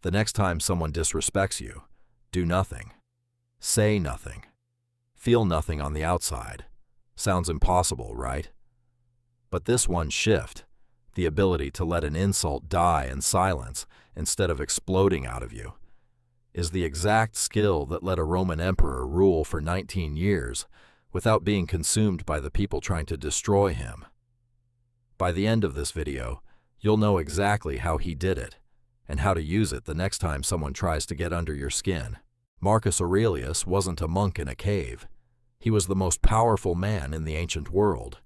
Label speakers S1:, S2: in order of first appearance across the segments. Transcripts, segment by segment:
S1: The next time someone disrespects you, do nothing. Say nothing. Feel nothing on the outside. Sounds impossible, right? But this one shift, the ability to let an insult die in silence instead of exploding out of you, is the exact skill that let a Roman emperor rule for 19 years without being consumed by the people trying to destroy him. By the end of this video, you'll know exactly how he did it and how to use it the next time someone tries to get under your skin. Marcus Aurelius wasn't a monk in a cave. He was the most powerful man in the ancient world,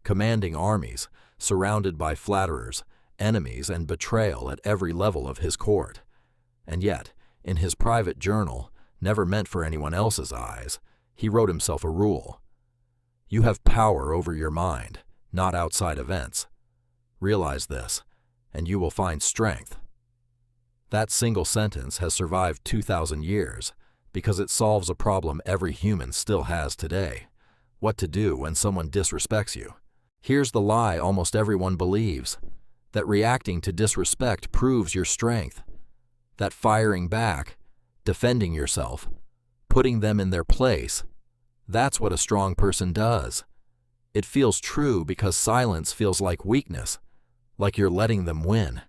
S1: commanding armies, surrounded by flatterers, enemies, and betrayal at every level of his court. And yet, in his private journal, never meant for anyone else's eyes, he wrote himself a rule. You have power over your mind, not outside events. Realize this, and you will find strength. That single sentence has survived 2,000 years because it solves a problem every human still has today: what to do when someone disrespects you. Here's the lie almost everyone believes: that reacting to disrespect proves your strength. That firing back, defending yourself, putting them in their place, that's what a strong person does. It feels true because silence feels like weakness, like you're letting them win.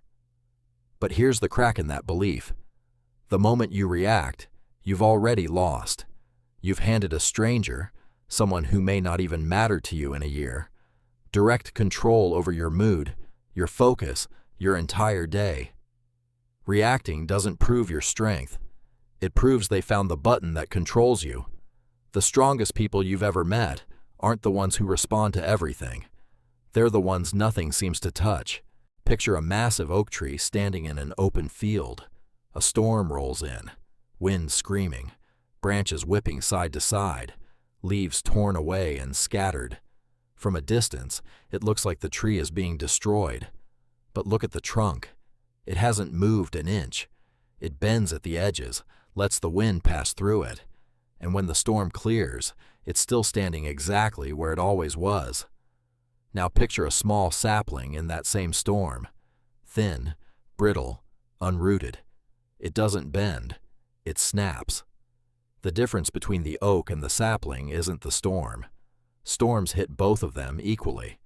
S1: But here's the crack in that belief. The moment you react, you've already lost. You've handed a stranger, someone who may not even matter to you in a year, direct control over your mood, your focus, your entire day. Reacting doesn't prove your strength. It proves they found the button that controls you. The strongest people you've ever met aren't the ones who respond to everything. They're the ones nothing seems to touch. Picture a massive oak tree standing in an open field. A storm rolls in, wind screaming, branches whipping side to side, leaves torn away and scattered. From a distance, it looks like the tree is being destroyed. But look at the trunk. It hasn't moved an inch. It bends at the edges, lets the wind pass through it. And when the storm clears, it's still standing exactly where it always was. Now picture a small sapling in that same storm. Thin, brittle, unrooted. It doesn't bend. It snaps. The difference between the oak and the sapling isn't the storm. Storms hit both of them equally.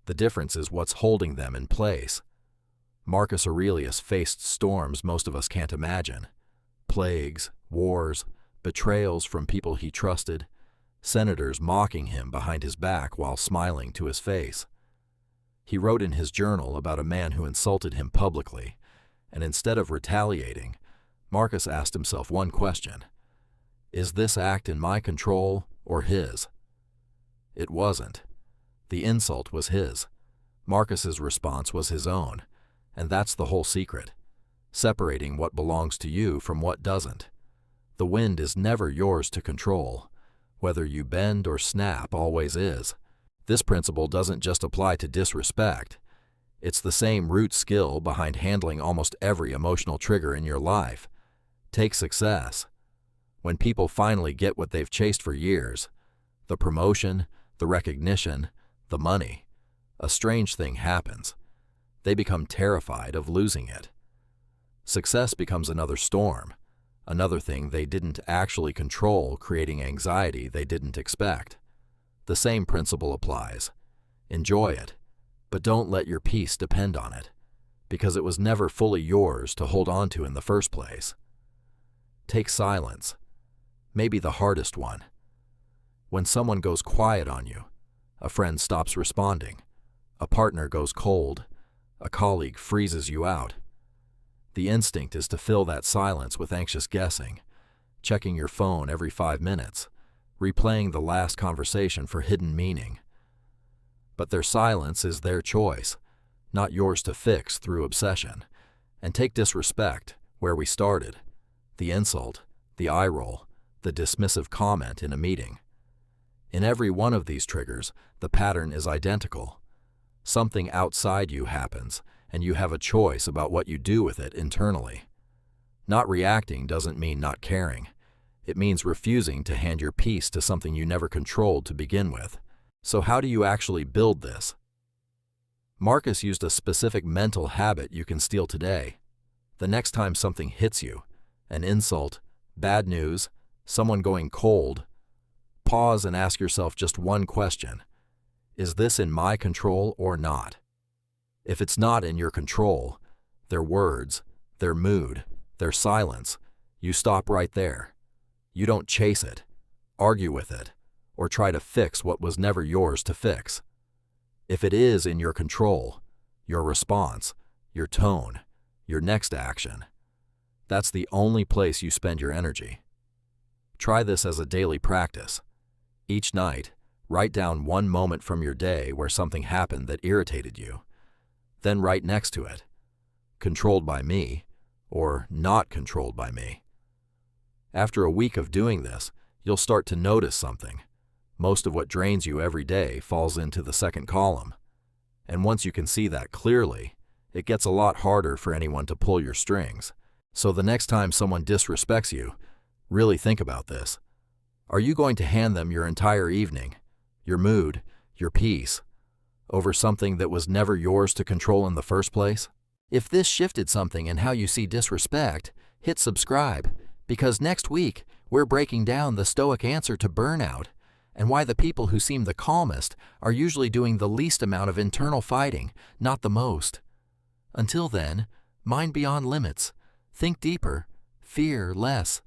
S1: The difference is what's holding them in place. Marcus Aurelius faced storms most of us can't imagine. Plagues, wars, betrayals from people he trusted, senators mocking him behind his back while smiling to his face. He wrote in his journal about a man who insulted him publicly, and instead of retaliating, Marcus asked himself one question: is this act in my control or his? It wasn't. The insult was his. Marcus's response was his own, and that's the whole secret: separating what belongs to you from what doesn't. The wind is never yours to control. Whether you bend or snap always is. This principle doesn't just apply to disrespect. It's the same root skill behind handling almost every emotional trigger in your life. Take success. When people finally get what they've chased for years, the promotion, the recognition, the money, a strange thing happens. They become terrified of losing it. Success becomes another storm, another thing they didn't actually control, creating anxiety they didn't expect. The same principle applies. Enjoy it, but don't let your peace depend on it, because it was never fully yours to hold on to in the first place. Take silence, maybe the hardest one. When someone goes quiet on you, a friend stops responding, a partner goes cold, a colleague freezes you out. The instinct is to fill that silence with anxious guessing, checking your phone every 5 minutes, replaying the last conversation for hidden meaning. But their silence is their choice, not yours to fix through obsession. And take disrespect, where we started: the insult, the eye roll, the dismissive comment in a meeting. In every one of these triggers, the pattern is identical. Something outside you happens, and you have a choice about what you do with it internally. Not reacting doesn't mean not caring. It means refusing to hand your peace to something you never controlled to begin with. So how do you actually build this? Marcus used a specific mental habit you can steal today: The next time something hits you, an insult, bad news, someone going cold, pause and ask yourself just one question. Is this in my control or not? If it's not in your control, their words, their mood, their silence, you stop right there. You don't chase it, argue with it, or try to fix what was never yours to fix. If it is in your control, your response, your tone, your next action, that's the only place you spend your energy. Try this as a daily practice. Each night, write down one moment from your day where something happened that irritated you. Then write next to it, controlled by me, or not controlled by me. After a week of doing this, you'll start to notice something. Most of what drains you every day falls into the second column. And once you can see that clearly, it gets a lot harder for anyone to pull your strings. So the next time someone disrespects you, really think about this. Are you going to hand them your entire evening, your mood, your peace, over something that was never yours to control in the first place? If this shifted something in how you see disrespect, hit subscribe, because next week we're breaking down the Stoic answer to burnout and why the people who seem the calmest are usually doing the least amount of internal fighting, not the most. Until then, mind beyond limits, think deeper, fear less.